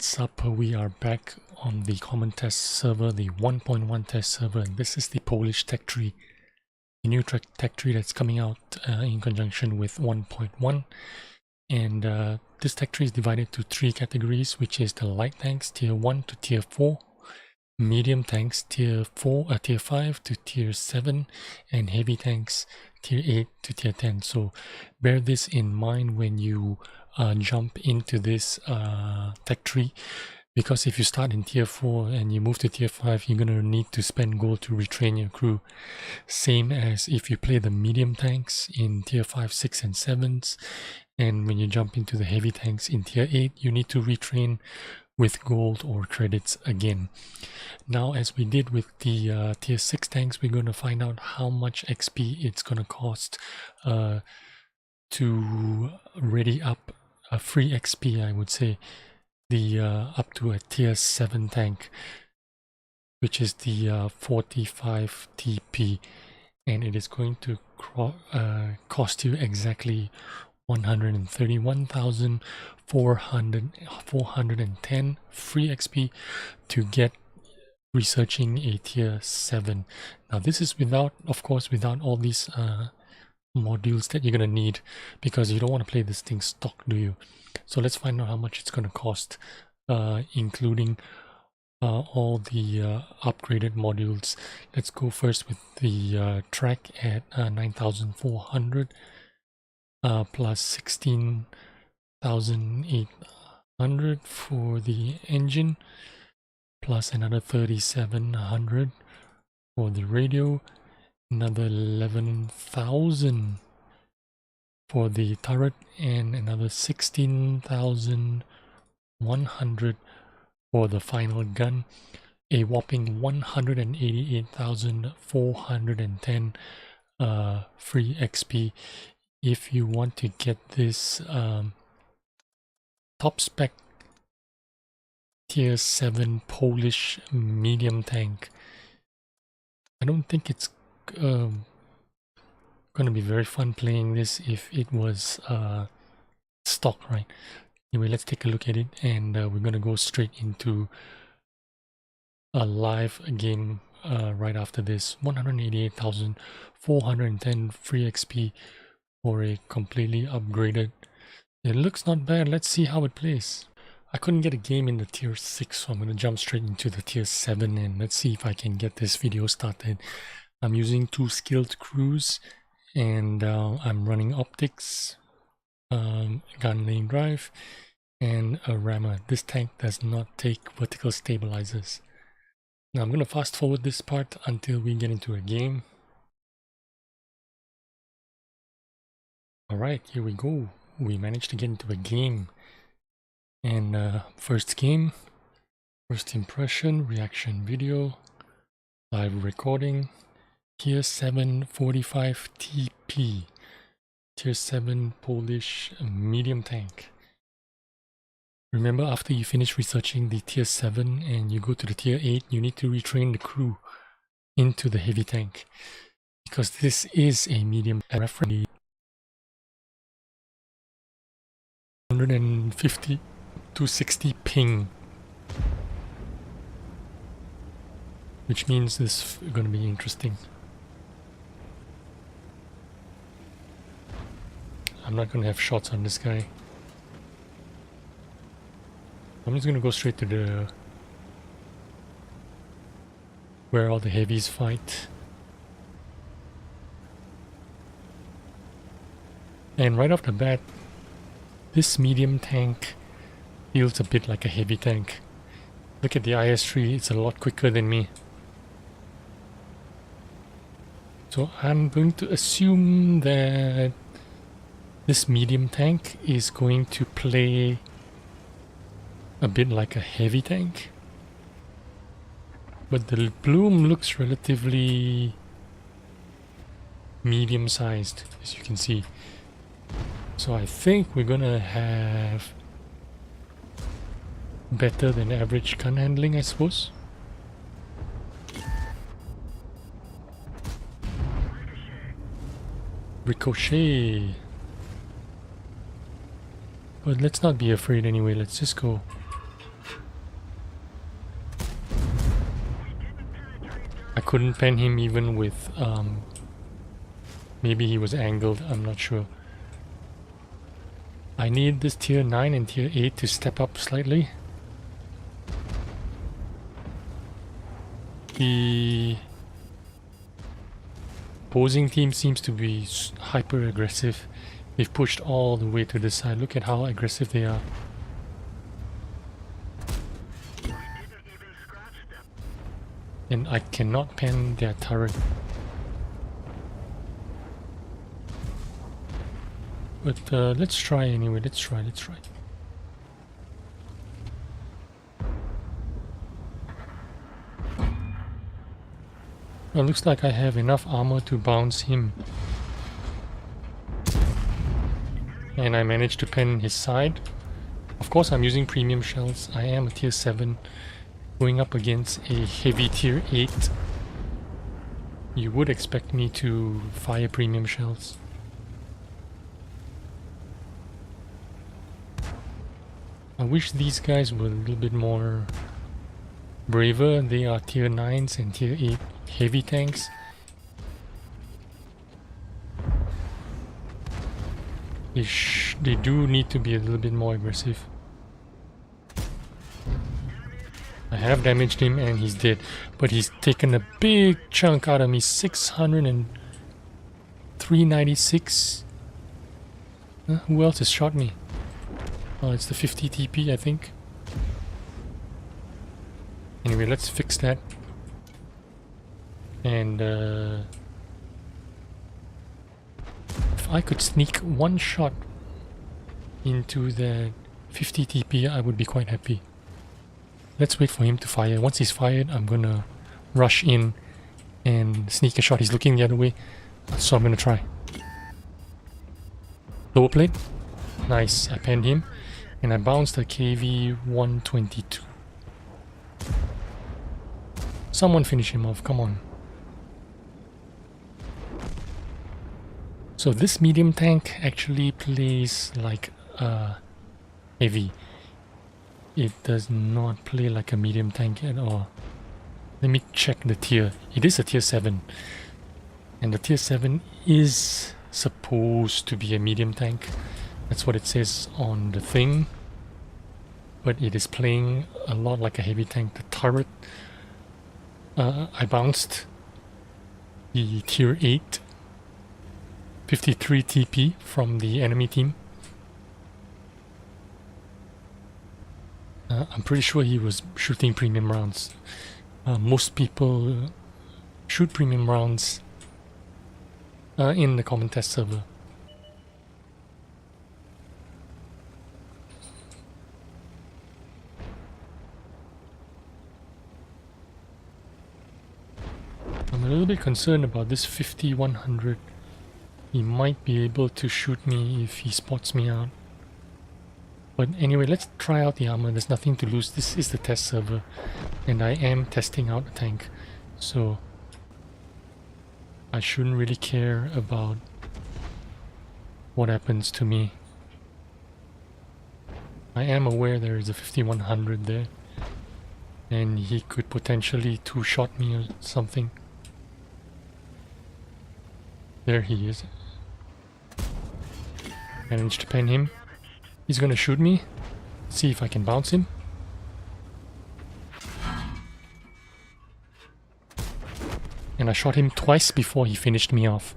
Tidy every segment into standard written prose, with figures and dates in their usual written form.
What's up? We are back on the common test server, the 1.1 test server, and this is the Polish tech tree, a new tech tree that's coming out in conjunction with 1.1. And this tech tree is divided to three categories, which is the light tanks tier 1 to tier 4, medium tanks tier 5 to tier 7, and heavy tanks tier 8 to tier 10. So bear this in mind when you jump into this tech tree, because if you start in tier 4 and you move to tier 5, you're gonna need to spend gold to retrain your crew. Same as if you play the medium tanks in tier 5, 6 and 7s, and when you jump into the heavy tanks in tier 8, you need to retrain with gold or credits again. Now, as we did with the tier 6 tanks, we're going to find out how much XP it's going to cost to ready up a free XP, I would say, the up to a tier 7 tank, which is the 45 TP, and it is going to cost you exactly 131,410 free XP to get researching a tier 7. Now this is without, of course, without all these modules that you're gonna need, because you don't want to play this thing stock, do you? So let's find out how much it's gonna cost, including all the upgraded modules. Let's go first with the track at 9,400 plus 16,800 for the engine, plus another 3,700 for the radio, another 11,000 for the turret, and another 16,100 for the final gun, a whopping 188,410 free XP. If you want to get this top spec tier 7 Polish medium tank, I don't think it's going to be very fun playing this if it was stock, right? Anyway, let's take a look at it, and we're going to go straight into a live game right after this. 188,410 free XP for a completely upgraded. It looks not bad. Let's see how it plays. I couldn't get a game in the tier 6, so I'm going to jump straight into the tier 7, and let's see if I can get this video started. I'm using 2 skilled crews, and I'm running optics, gun lane drive, and a rammer. This tank does not take vertical stabilizers. Now I'm going to fast forward this part until we get into a game. Alright, here we go. We managed to get into a game. And first game, first impression, reaction video, live recording, tier 7 45 TP, tier 7 Polish medium tank. Remember, after you finish researching the tier 7 and you go to the tier 8, you need to retrain the crew into the heavy tank, because this is a medium reference. 150 to 60 ping, which means this is going to be interesting. I'm not going to have shots on this guy. I'm just going to go straight to the where all the heavies fight. And right off the bat, this medium tank feels a bit like a heavy tank. Look at the IS-3, it's a lot quicker than me. So I'm going to assume that this medium tank is going to play a bit like a heavy tank. But the bloom looks relatively medium-sized, as you can see. So I think we're gonna have better than average gun handling, I suppose. Ricochet. But let's not be afraid anyway, let's just go. couldn't pen him even with maybe he was angled, I'm not sure. I need this tier 9 and tier 8 to step up slightly. The opposing team seems to be hyper aggressive. They've pushed all the way to the side. Look at how aggressive they are. And I cannot pen their turret. But let's try anyway. Let's try. Well, looks like I have enough armor to bounce him. And I managed to pen his side. Of course I'm using premium shells. I am a tier 7 going up against a heavy tier 8. You would expect me to fire premium shells. I wish these guys were a little bit more braver. They are tier 9s and tier 8 heavy tanks. They do need to be a little bit more aggressive. I have damaged him and he's dead, but he's taken a big chunk out of me. 600 and 396. Who else has shot me? Oh, it's the 50 TP, I think. Anyway, let's fix that. And if I could sneak one shot into the 50 TP, I would be quite happy. Let's wait for him to fire. Once he's fired, I'm gonna rush in and sneak a shot. He's looking the other way, so I'm gonna try. Lower plate. Nice, I penned him. And I bounced a KV 122. Someone finish him off, come on. So this medium tank actually plays like a heavy. It does not play like a medium tank at all. Let me check the tier. It is a tier 7. And the tier 7 is supposed to be a medium tank. That's what it says on the thing. But it is playing a lot like a heavy tank. The turret, I bounced the tier 8 53 TP from the enemy team. I'm pretty sure he was shooting premium rounds. Most people shoot premium rounds in the common test server. I'm a little bit concerned about this 50-100. He might be able to shoot me if he spots me out. But anyway, let's try out the armor. There's nothing to lose. This is the test server. And I am testing out the tank. So I shouldn't really care about what happens to me. I am aware there is a 5100 there. And he could potentially two-shot me or something. There he is. Managed to pen him. He's gonna shoot me. See if I can bounce him. And I shot him twice before he finished me off.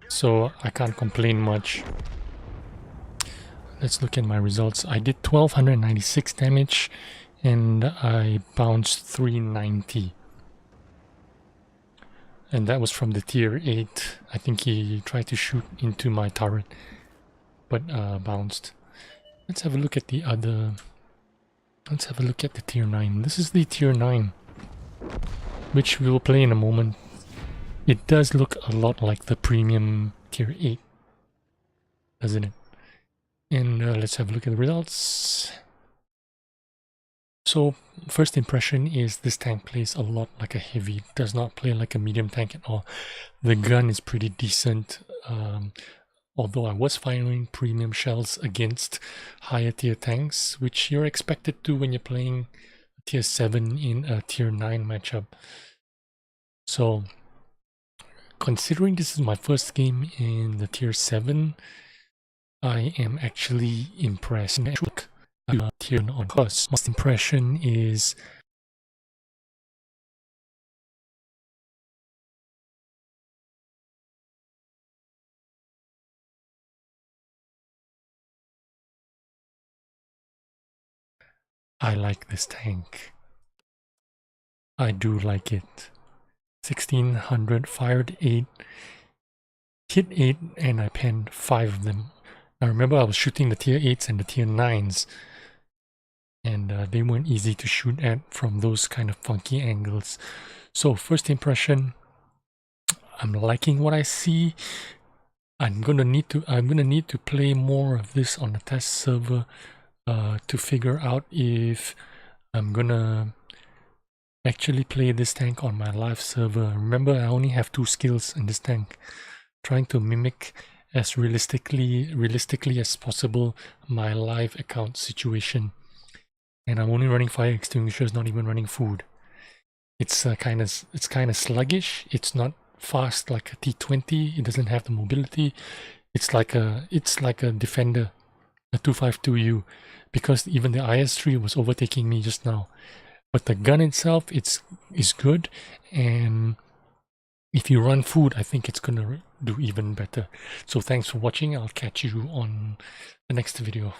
So I can't complain much. Let's look at my results. I did 1296 damage and I bounced 390. And that was from the tier 8. I think he tried to shoot into my turret, but bounced. Let's have a look at the other... Let's have a look at the tier 9. This is the tier 9, which we will play in a moment. It does look a lot like the premium tier 8, doesn't it? And let's have a look at the results. So, first impression is this tank plays a lot like a heavy. It does not play like a medium tank at all. The gun is pretty decent. Although I was firing premium shells against higher tier tanks, which you're expected to when you're playing tier 7 in a tier 9 matchup. So considering this is my first game in the tier 7, I am actually impressed. Tier on course. My impression is I like this tank. I do like it. 1600, fired 8, hit 8, and I penned 5 of them. I remember I was shooting the tier 8s and the tier 9s, and they weren't easy to shoot at from those kind of funky angles. So first impression, I'm liking what I see. I'm gonna need to play more of this on the test server to figure out if I'm gonna actually play this tank on my live server. Remember, I only have 2 skills in this tank, trying to mimic as realistically as possible my live account situation. And I'm only running fire extinguishers, not even running food. It's kind of sluggish. It's not fast like a T20. It doesn't have the mobility. It's like a defender, a 252U, because even the IS-3 was overtaking me just now. But the gun itself, is good, and if you run food, I think it's gonna do even better. So thanks for watching. I'll catch you on the next video.